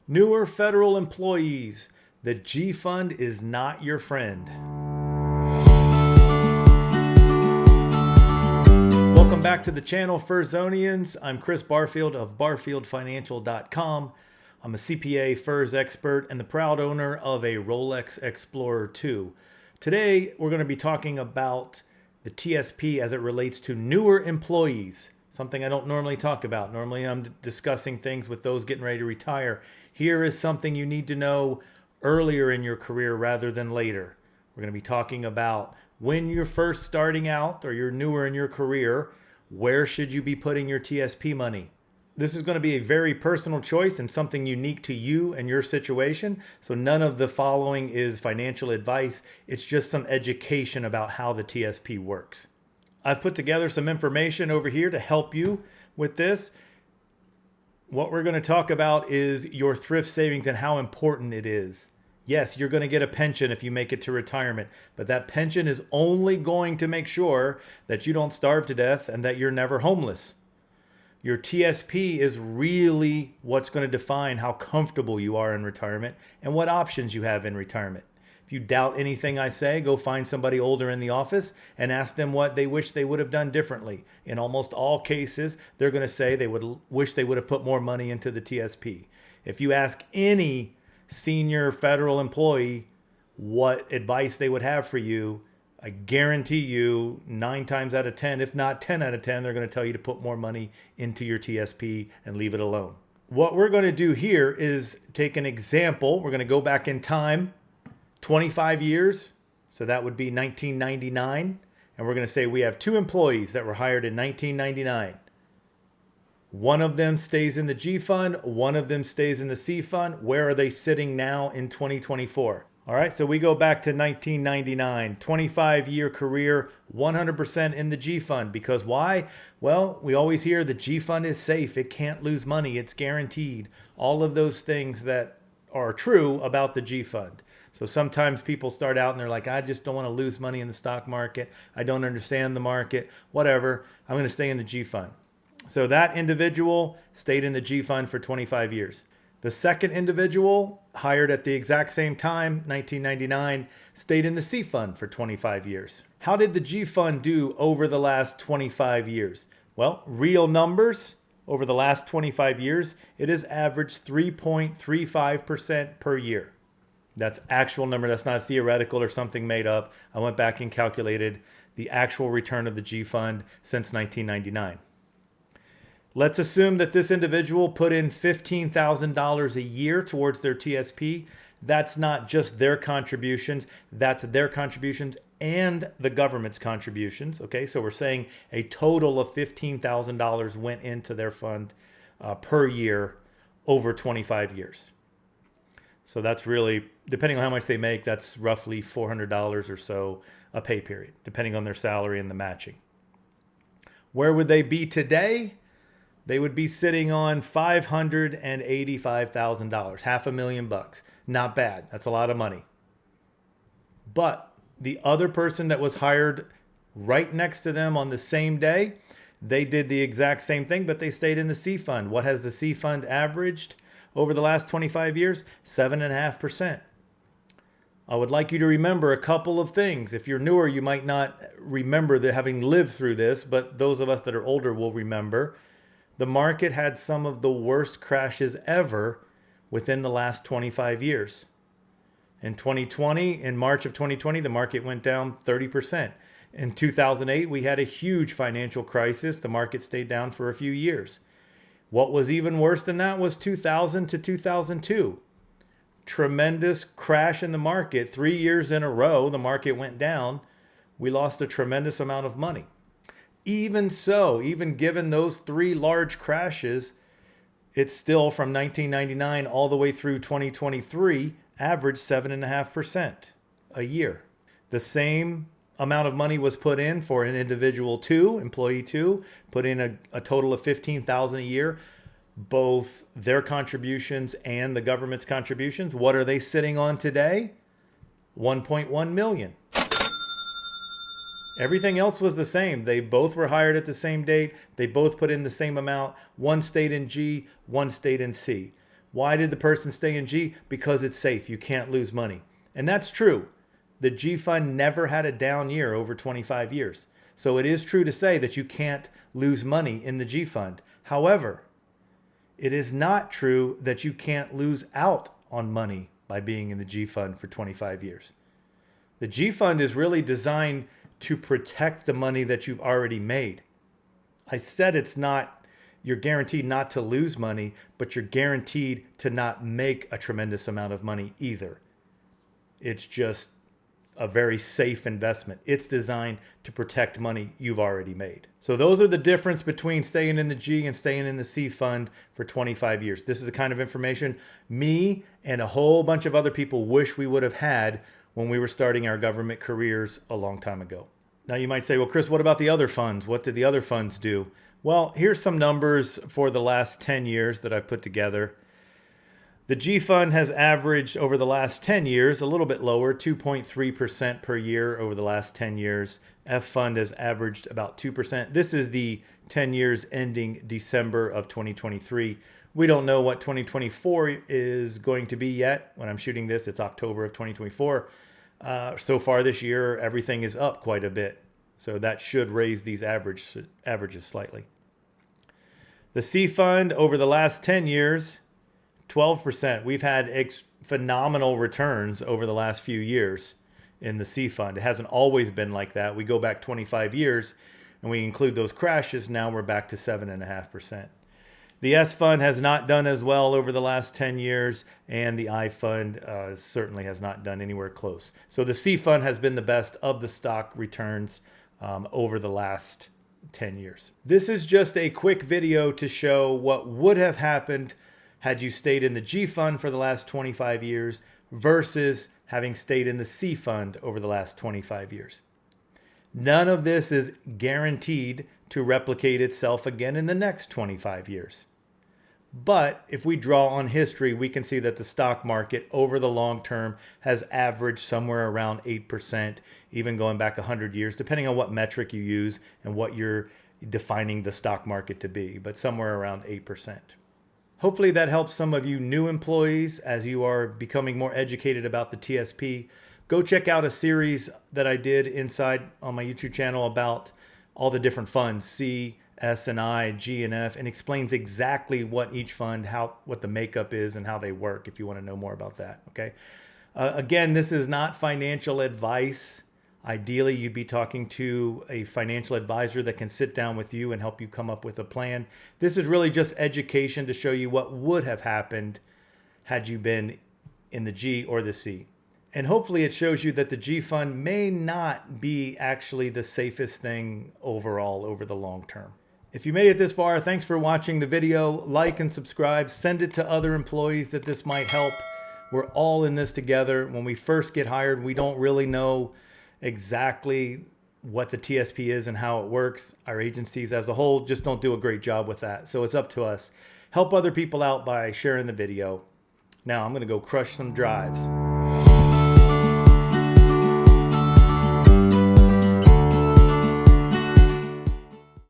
Newer federal employees, the G Fund is not your friend. Welcome back to the channel, Furzonians. I'm Chris Barfield of barfieldfinancial.com. I'm a CPA, Furs expert, and the proud owner of a Rolex Explorer 2. Today, we're going to be talking about the TSP as it relates to newer employees, something I don't normally talk about. Normally, I'm discussing things with those getting ready to retire. Here is something you need to know earlier in your career rather than later. We're going to be talking about when you're first starting out or you're newer in your career, where should you be putting your TSP money? This is going to be a very personal choice and something unique to you and your situation. So none of the following is financial advice. It's just some education about how the TSP works. I've put together some information over here to help you with this. What we're going to talk about is your thrift savings and how important it is. Yes, you're going to get a pension if you make it to retirement, but that pension is only going to make sure that you don't starve to death and that you're never homeless. Your TSP is really what's going to define how comfortable you are in retirement and what options you have in retirement. If you doubt anything I say, go find somebody older in the office and ask them what they wish they would have done differently. In almost all cases, they're going to say they would wish they would have put more money into the TSP. If you ask any senior federal employee what advice they would have for you, I guarantee you 9 times out of 10, if not 10 out of 10, they're going to tell you to put more money into your TSP and leave it alone. What we're going to do here is take an example. We're going to go back in time 25 years. So that would be 1999. And we're going to say we have 2 employees that were hired in 1999. One of them stays in the G Fund. One of them stays in the C Fund. Where are they sitting now in 2024? All right, so we go back to 1999, 25-year career, 100% in the G Fund. Because why? Well, we always hear the G Fund is safe. It can't lose money. It's guaranteed. All of those things that are true about the G Fund. So sometimes people start out and they're like, I just don't want to lose money in the stock market. I don't understand the market, whatever. I'm going to stay in the G Fund. So that individual stayed in the G Fund for 25 years. The second individual, hired at the exact same time, 1999, stayed in the C Fund for 25 years. How did the G Fund do over the last 25 years? Well, real numbers, over the last 25 years, it has averaged 3.35% per year. That's actual number. That's not theoretical or something made up. I went back and calculated the actual return of the G Fund since 1999. Let's assume that this individual put in $15,000 a year towards their TSP. That's not just their contributions. That's their contributions and the government's contributions. Okay, so we're saying a total of $15,000 went into their fund per year over 25 years. So that's really, depending on how much they make, that's roughly $400 or so a pay period, depending on their salary and the matching. Where would they be today? They would be sitting on $585,000, $500,000. Not bad. That's a lot of money. But the other person that was hired right next to them on the same day, they did the exact same thing, but they stayed in the C Fund. What has the C Fund averaged over the last 25 years? 7.5%. I would like you to remember a couple of things. If you're newer, you might not remember having lived through this, but those of us that are older will remember. The market had some of the worst crashes ever within the last 25 years. In 2020, in March of 2020, the market went down 30%. In 2008, we had a huge financial crisis. The market stayed down for a few years. What was even worse than that was 2000 to 2002. Tremendous crash in the market. 3 years in a row, the market went down. We lost a tremendous amount of money. Even so, even given those 3 large crashes, it's still from 1999 all the way through 2023, averaged 7.5% a year. The same amount of money was put in for an individual 2, employee 2, put in a total of $15,000 a year. Both their contributions and the government's contributions, what are they sitting on today? 1.1 million. Everything else was the same. They both were hired at the same date. They both put in the same amount. One stayed in G, one stayed in C. Why did the person stay in G? Because it's safe. You can't lose money. And that's true. The G fund never had a down year over 25 years. So it is true to say that you can't lose money in the G fund. However, it is not true that you can't lose out on money by being in the G fund for 25 years. The G fund is really designed to protect the money that you've already made. I said you're guaranteed not to lose money, but you're guaranteed to not make a tremendous amount of money either. It's just a very safe investment. It's designed to protect money you've already made. So those are the difference between staying in the G and staying in the C fund for 25 years. This is the kind of information me and a whole bunch of other people wish we would have had when we were starting our government careers a long time ago. Now you might say, well, Chris, what about the other funds? What did the other funds do? Well, here's some numbers for the last 10 years that I've put together. The G fund has averaged over the last 10 years, a little bit lower, 2.3% per year over the last 10 years. F fund has averaged about 2%. This is the 10 years ending December of 2023. We don't know what 2024 is going to be yet. When I'm shooting this, it's October of 2024. So far this year, everything is up quite a bit. So that should raise these averages slightly. The C fund over the last 10 years, 12%. We've had phenomenal returns over the last few years in the C fund. It hasn't always been like that. We go back 25 years and we include those crashes. Now we're back to 7.5%. The S fund has not done as well over the last 10 years, and the I fund certainly has not done anywhere close. So the C fund has been the best of the stock returns over the last 10 years. This is just a quick video to show what would have happened had you stayed in the G fund for the last 25 years versus having stayed in the C fund over the last 25 years. None of this is guaranteed to replicate itself again in the next 25 years. But if we draw on history, we can see that the stock market over the long term has averaged somewhere around 8%, even going back 100 years, depending on what metric you use and what you're defining the stock market to be, but somewhere around 8%. Hopefully that helps some of you new employees as you are becoming more educated about the TSP. Go check out a series that I did inside on my YouTube channel about all the different funds, C, S and I, G and F, and explains exactly what each fund, what the makeup is and how they work if you want to know more about that, okay? Again, this is not financial advice. Ideally, you'd be talking to a financial advisor that can sit down with you and help you come up with a plan. This is really just education to show you what would have happened had you been in the G or the C. And hopefully it shows you that the G fund may not be actually the safest thing overall over the long term. If you made it this far, thanks for watching the video. Like and subscribe. Send it to other employees that this might help. We're all in this together. When we first get hired, we don't really know exactly what the TSP is and how it works. Our agencies as a whole just don't do a great job with that. So it's up to us. Help other people out by sharing the video. Now I'm going to go crush some drives.